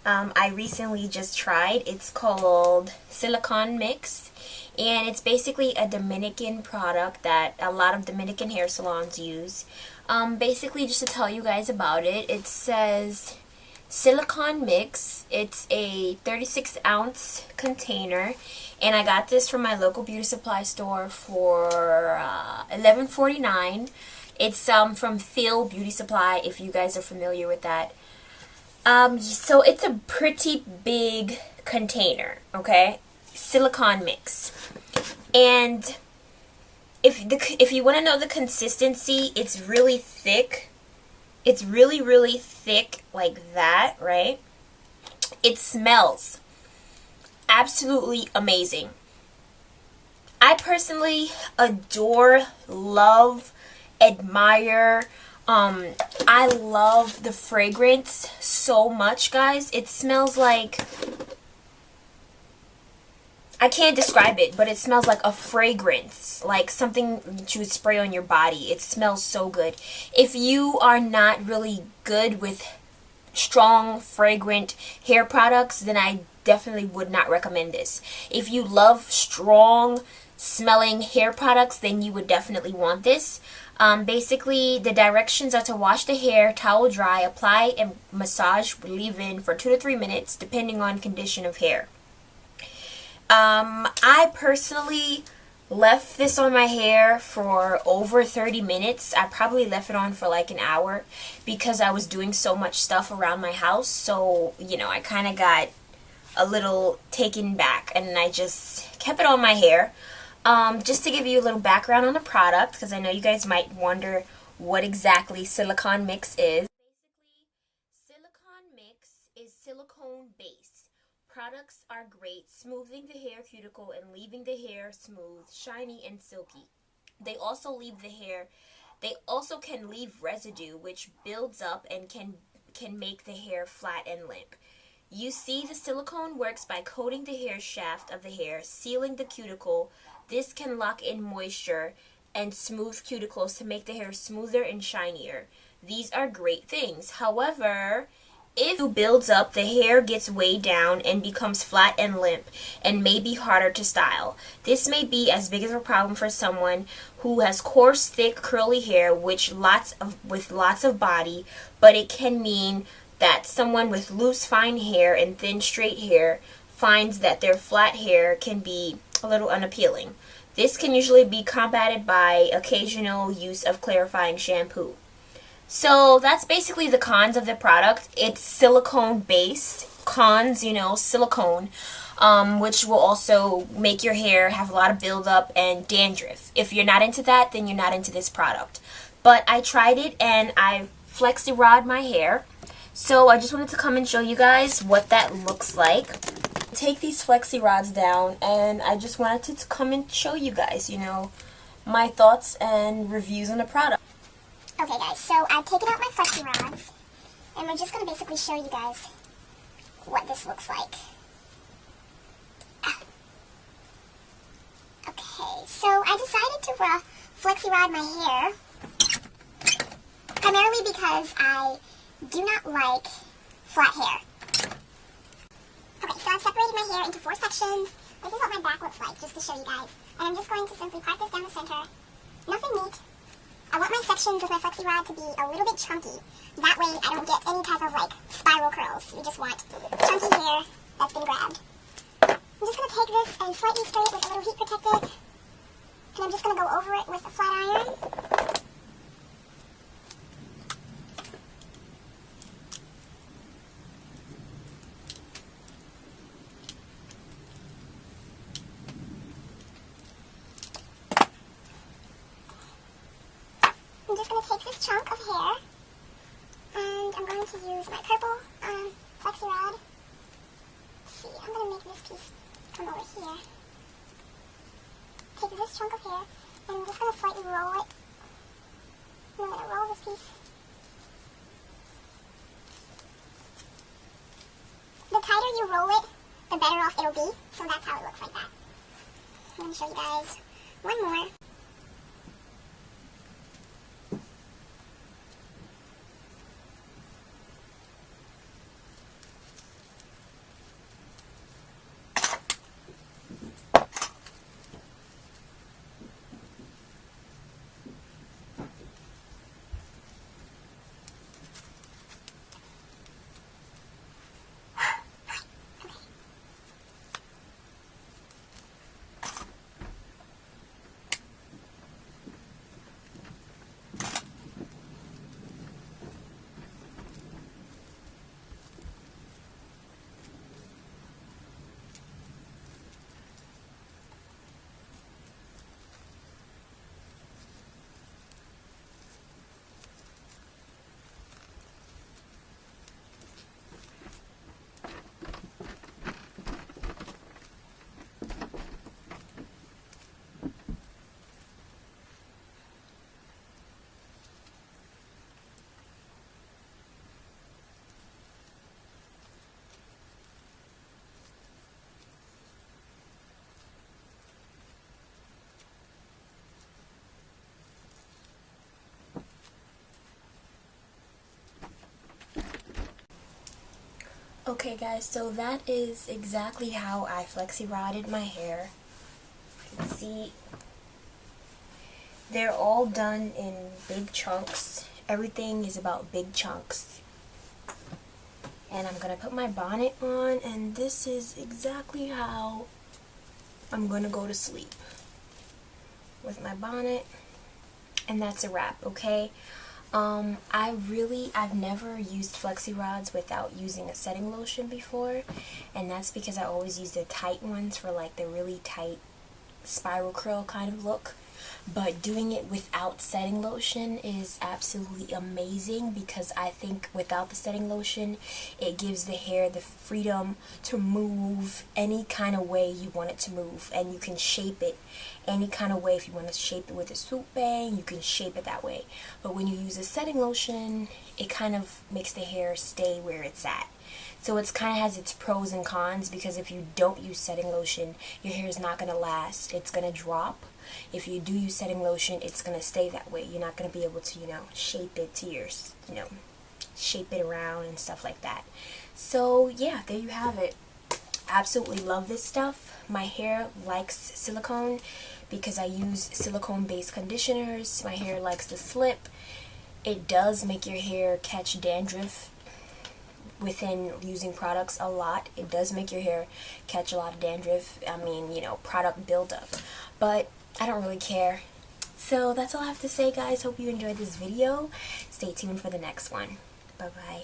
I recently just tried. It's called Silicone Mix, and it's basically a Dominican product that a lot of Dominican hair salons use. Basically, just to tell you guys about it, it says Silicone Mix. It's a 36-ounce container, and I got this from my local beauty supply store for $11.49. It's from Phil Beauty Supply, if you guys are familiar with that. So it's a pretty big container, okay? Silicone Mix. And if you want to know the consistency, it's really thick. It's really, really thick like that, right? It smells absolutely amazing. I personally adore, love, admire, I love the fragrance so much, guys. It smells like, I can't describe it, but it smells like a fragrance, like something that you would spray on your body. It smells so good. If you are not really good with strong, fragrant hair products, then I definitely would not recommend this. If you love strong smelling hair products, then you would definitely want this. Basically, the directions are to wash the hair, towel dry, apply and massage, leave in for 2 to 3 minutes, depending on condition of hair. I personally left this on my hair for over 30 minutes. I probably left it on for like an hour because I was doing so much stuff around my house. So, you know, I kind of got a little taken back and I just kept it on my hair. Just to give you a little background on the product, because I know you guys might wonder what exactly Silicone Mix is. Basically, Silicone Mix is silicone based. Products are great, smoothing the hair cuticle and leaving the hair smooth, shiny, and silky. They also can leave residue, which builds up and can make the hair flat and limp. You see, the silicone works by coating the hair shaft of the hair, sealing the cuticle. This can lock in moisture and smooth cuticles to make the hair smoother and shinier. These are great things. However, if it builds up, the hair gets weighed down and becomes flat and limp and may be harder to style. This may be as big of a problem for someone who has coarse, thick, curly hair with lots of body, but it can mean that someone with loose, fine hair and thin, straight hair finds that their flat hair can be a little unappealing. This can usually be combated by occasional use of clarifying shampoo. So that's basically the cons of the product. It's silicone based. Cons, you know, silicone, which will also make your hair have a lot of buildup and dandruff. If you're not into that, then you're not into this product. But I tried it and I flexi rod my hair. So I just wanted to come and show you guys what that looks like. Take these flexi rods down, and I just wanted to come and show you guys, you know, my thoughts and reviews on the product. Okay guys, so I've taken out my flexi rods, and we're just going to basically show you guys what this looks like. Okay, so I decided to flexi rod my hair, primarily because I do not like flat hair. Okay, so I've separated my hair into 4 sections. This is what my back looks like, just to show you guys. And I'm just going to simply part this down the center. Nothing neat. I want my sections with my flexi rod to be a little bit chunky. That way I don't get any type of like spiral curls. You just want chunky hair that's been grabbed. I'm just going to take this and slightly spray it with a little heat protectant. And I'm just going to go over it with a flat iron. I'm just going to take this chunk of hair, and I'm going to use my purple flexi rod. Let's see, I'm going to make this piece come over here. Take this chunk of hair, and I'm just going to slightly roll it. I'm going to roll this piece. The tighter you roll it, the better off it'll be, so that's how it looks like that. I'm going to show you guys one more. Okay guys, so that is exactly how I flexi rodded my hair. You can see they're all done in big chunks. Everything is about big chunks. And I'm gonna put my bonnet on, and this is exactly how I'm gonna go to sleep. With my bonnet, and that's a wrap, okay? I've never used flexi rods without using a setting lotion before, and that's because I always use the tight ones for like the really tight spiral curl kind of look. But doing it without setting lotion is absolutely amazing, because I think without the setting lotion, it gives the hair the freedom to move any kind of way you want it to move, and you can shape it any kind of way. If you want to shape it with a swoop bang, you can shape it that way. But when you use a setting lotion, it kind of makes the hair stay where it's at. So it's kind of has its pros and cons, because if you don't use setting lotion, your hair is not going to last. It's going to drop. If you do use setting lotion, it's going to stay that way. You're not going to be able to, shape it to your, shape it around and stuff like that. So yeah, there you have it. Absolutely love this stuff. My hair likes silicone because I use silicone based conditioners. My hair likes the slip. It does make your hair catch dandruff within using products a lot. It does make your hair catch a lot of dandruff. I mean, product buildup. But I don't really care. So that's all I have to say, guys. Hope you enjoyed this video. Stay tuned for the next one. Bye-bye.